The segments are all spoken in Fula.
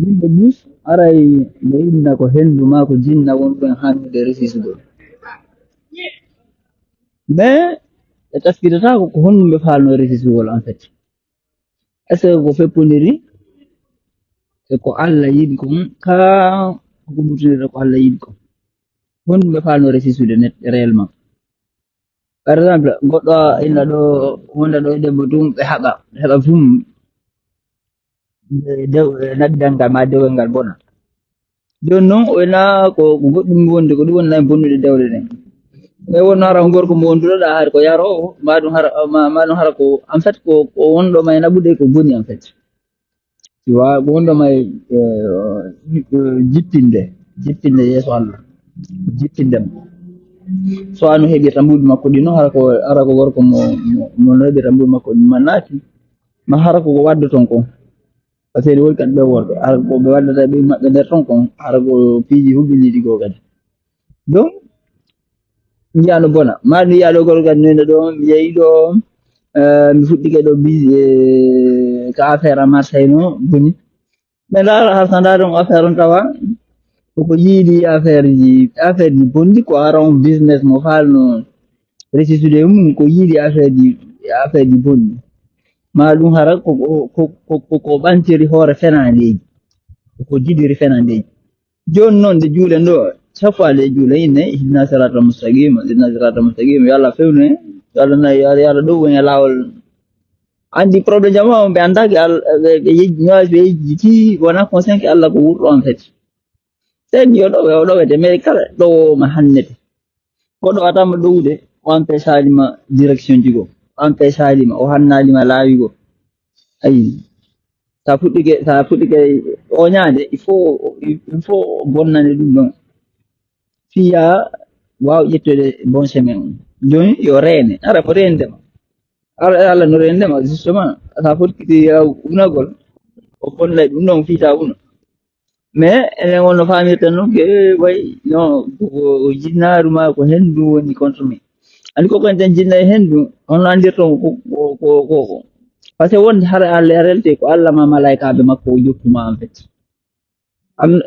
yimɓe bus aray ɓe inna ko henndu maa ko jinna wonɗon hannude resisugol mais ɓe taskitata ko honɗum ɓe faalno resisugol en fait est ce que ko feppodiri e ko Allah yiɗi kon ka ko ɓurtinirta ko Allah yiɗi kon honɗum ɓe faalno resisude net réellement par exemple goɗɗo inna ɗo wonda ɗo e debbo tum ɓe heɓa fum naddal ngal ma dewel ngal bona joni noon wona ko goɗɗum wonde ko ɗum wonna e bonnude dewle ɗen mais wonno hara ko gorko mo wonduɗoɗa har ko yarowo maɗum hara ko en fait ko wonɗo ma e naɓude ko boni en fait tu vois ko wonɗo ma e jippinde yeeso Allah jippindema so ano heɓirta mbuɗi makko ɗi noon hara ko gorko mo heɓirta mbuɗi makko ɗi ma naati ma hara ko wadda ton kon par ce que woni kadi ɓe worɓe hara ko ɓe waddata ɓe maɓɓe nder ton kon hara ko piiji huɓɓiniɗi ko kadi donc njiyano bona maɗum yiyaɗo gorko kadi noyno ɗo mi yeehi ɗo mi fuɗɗike ɗo bise ko affaire a Marseille no boni mais ndaara har sa ndaari on affaire on tawa koko yiiɗi affaire ji bonɗi ko ara on business mo faalno resisude mum ko yiiɗi affaire ji bonɗi ma ɗum hara ko ɓantiri hoore fenandeji ko jiɗiri fenandeji joni noon nde juulen ɗo chaque fois nde juulen inne ihdina sirata mustaqima yo Allah fewnu en yo Allah ɗo woni e laawol andi probléme jama on ɓe andaki ɓe yejjiti wona conscient Allah ko wurɗo en fait seni o ɗowete mais kala ɗowoma hannete goɗɗo watama ɗowde o empêche alima direction ji goo o empêche alima o hannalima laawi goo ayi sa fuɗɗike oñade il faut bonnande ɗum ɗon fiya waw ƴettude bon chemin on joni yo reene ara mo reendema Allah no reendema justement sa fotkiti unagol o bonnay ɗum ɗon fiita una mais enen wonno famirten noon ke way non ko jinnaru ma ko henndu woni contre min andi koko en tan jinna e henndu hono andirton ko par ce que wonde hara Allah relte ko Allah ma malaikaɓe makko o jokkuma en fait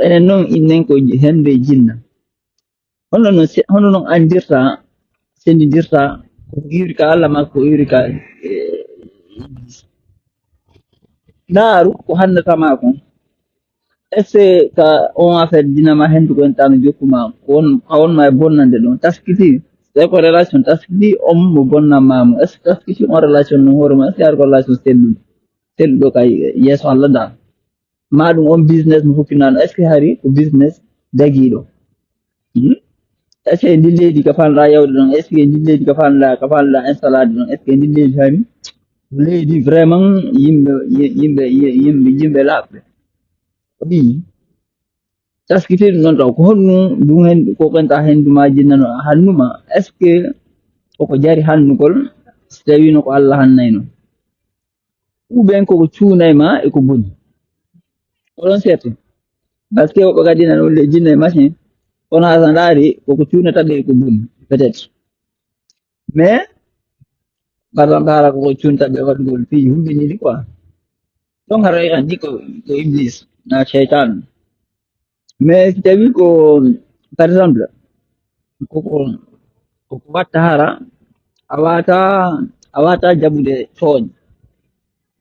enen noon innen ko henndu e jinna hono noon andirta sendidirta koko iwri ka Allah makko ko iwri ka naaru ko hannatama kon est ce que on affaire jinama henndu ko en tano jokkuma ko wonma e bonnande ɗon taskiti tawi ko relation taskiti on mo bonnanmamo est ce que taskiti on relation no hoorema est ce que ar ko relation selluɗo kay yeeso Allah dal maɗum on business mo huppinano est ce que hari ko business daguiɗo est ce que ndi leydi ka fanɗa yawde ɗon est ce que ndi leydi ka fanɗa installade ɗon est ce que ndi leydi hani leydi vraiment yimɓe laaɓɓe ɗi taskiti ɗum noon taw ko honɗum ɗum hen koko enta hennduma jinnano hannuma est ce que koko jari hannugol so tawino ko Allah hannayno ou bien koko cuunay ma e ko boni oɗon certain par ce que woɓɓe kadi nan olle jinna e machine kono ha sa ndaari koko cuunataɓe e ko boni peut être mais par exemple hara koko cuunataɓe waɗugol piiji humbiniɗi quoi donc hara andi ko iblis na cheytan mais si tawi ko par exemple koko watta hara a wata jaɓude tooñ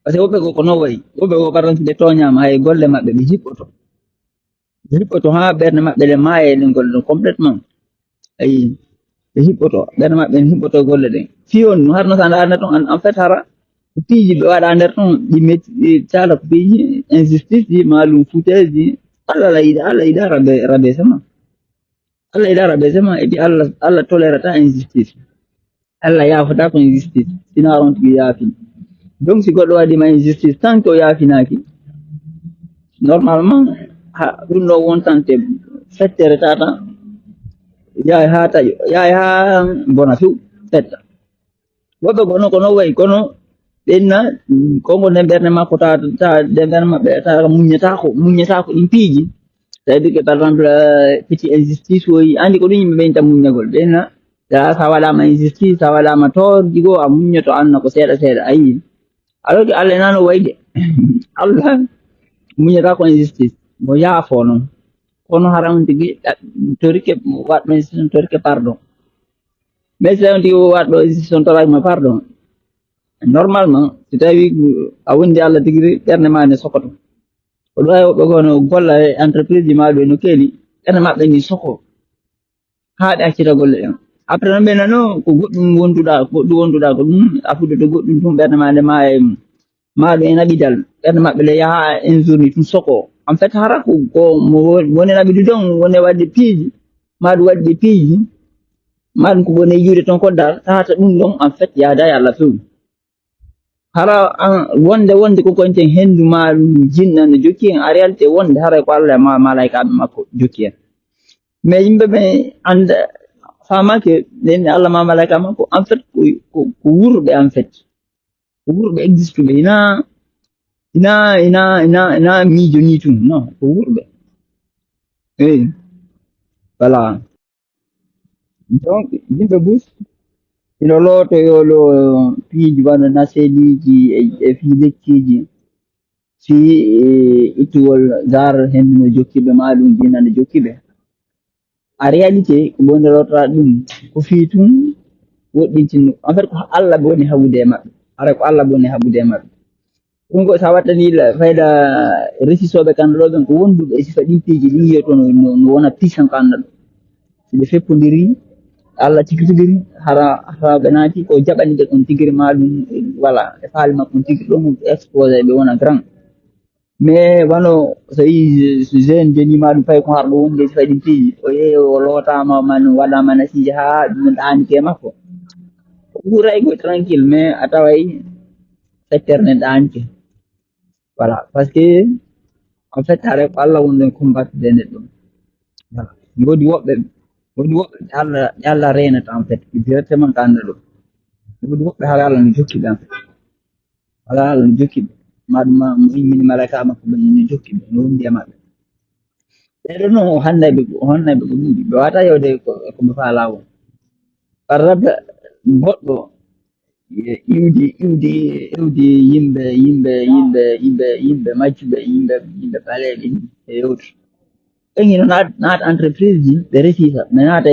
par ce que woɓɓe ko non wayi woɓɓe ko par exemple ɓe tooñama hay golle maɓɓe ɓe hiɓɓoto ha ɓernde maɓɓe ɗe maaya e ɗen golle ɗon complètement ayi ɓe hiɓɓoto ɓernde maɓɓe ne hiɓɓoto golle ɗen fiyon har no sa ndaarna ton en fait hara ko piiji ɓe waɗa nder ton ɗi cala ko piiji injustice ji malum foutaise ji Allah yiɗa rabaissement Allah yiɗa rabaissement et puis Allah tolérata injustice Allah yafata ko injustice sina aron tigi yaafin donc si goɗɗo waɗima injustice tant que o yaafinaki normalement ɗum ɗo wontante fettere tata yahay ha taƴo yahay ha bona few fetta woɓɓe ko non wayi kono ɓenna kongo nden ɓernde makko ta ɓernde maɓɓe ta muññatako ɗin piiji c'est-à-dire que par exemple petit injustice woyi andi ko ɗum yimɓe ɓen tan muññagol ɓenna sa waɗama injustice sa waɗama torji goo a muññoto anna ko seeɗa seeɗa ayi alors que Allah nano wayi de Allah muññata ko injustice mo yaafo noon kono hara on tigi torike waɗɗo institution torike pardon mais so on tigi waɗɗo institution toraki pardon normalement so tawi a wondi Allah tigi ɓernde ma ne sokoto ko ɗo woɓɓe kono golla e entreprise ji maɗo no keeli ɓernde maɓɓe ni soko haa ɓe accita golle ɗen après noon ɓe nano ko goɗɗum wonduɗa ko ɗum a fuɗɗoto goɗɗum tum ɓernde ma nde maɗum en aɓidal ɓernde maɓɓe le yaha un jour ni tum soko en fait hara ko mo woni aɓidu ton woni wadde piiji maɗum waɗde piiji maɗum ko woni juuɗe ton koddal tawata ɗum ɗon en fait yaada e Allah fewi hara wonde ko konten hendu maɗum jinna no jokki en en réalité wonde haray ko Allah e malaikaɓe makko jokki en mais yimɓe ɓe anda famake nden Allah ma malaika makko en fait ko wurɓe en fait ko wurɓe existe ɓe ina miijo ni tum non ko wurɓe eyi voilà donc yimɓe bus ino lootoyolo piiji wano naseliji e fii lekkiji fii ittugol gar hendu no jokkiɓe maɗum dina no jokkiɓe en réalité ko bonde lotora ɗum ko fii tum woɗɗintinno en fait ko Allah ɓe woni haɓude e maɓɓe ara ko Allah ɓe woni haɓude e maɓɓe ɗum ko sa wattani fayda resisoɓe kanɗa ɗo ɓen ko wonduɓe e sifa ɗi piiji ɗi yiyoto no wona pisan kanɗa ɗo so ɓe feppodiri Allah tigitidiri hara ɓe naati ko jaɓani ɓe on tigiri maɗum voilà e faali makko on tigiri ɗon exposé ɓe wona grand mais wano so yi jeune jonima ɗum fayi ko harɗo wonde sifa ɗin piiji o yeehi o lootama man waɗama nasiji ha ɗum ɗanike makko o ɓuuray ko tranquille mais a taway secteur ne ɗanike voilà par ce que en fait haray ko Allah wonɗon combattude neɗɗo voilà woodi woɓɓe Allah renata en fait directement ko anda ɗo woodi woɓɓe haala Allah no jokkiɓe en fait haala Allah no jokkiɓe maɗum mo immini malaika makko ɓe no jokkiɓe no wondi e maɓɓe ɓeɗo noon o hannayɓe ko ɗuuɗi ɓe wawata yewde koɓe faa lawol par rabbe goɗɗo iwdi yimɓe majjuɓe yimɓe ɓaleɓe e yewtu ɓen ino naata entreprise ji ɓe resisa ɓe naata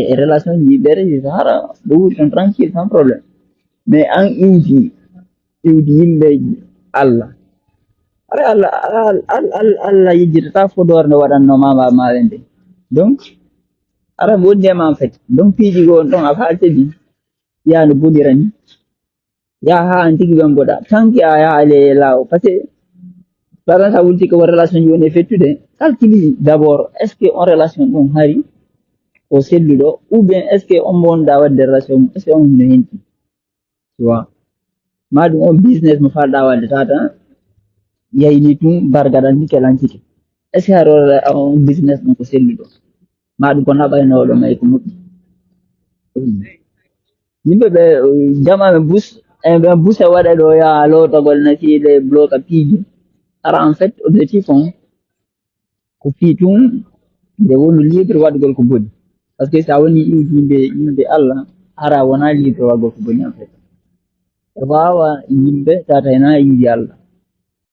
e relation ji ɓe resisa hara ɓe wuuri ton tranquille sans probléme mais an iwdi yimɓe Allah ara Allah yejjitata fodore nde waɗannoma maɓe nde donc ara ɓe wondi e ma en fait donc piiji gon ɗon a faltedi yaa no boɗira ni yaa ha an tigi ɓen mboɗa tant que a yaha le lawo par ce que par exemple sa wulti ko relation ji woni e fettude calcule d' abord est ce que on relation ɗum hari o selluɗo ou bien est ce que on bonda wadde relation est ce que on no henti tu vois maɗum on business mo falɗa wadde tata yayni tum bargaɗan ni kelancike est ce que har on business ɗum ko selluɗo maɗum ko naɓaynoɗo may ko moƴƴi yimɓe ɓe jamaɓe bus ɓe busa waɗa ɗo ya lotogol nasiide bloca piiji ara en fait objectif on ko fii tum nde wonu libre waɗgol ko boni par ce que sa woni iwdi yimɓe Allah hara wona libre waɗgol ko boni en fait e wawa yimɓe tata hena iwdi Allah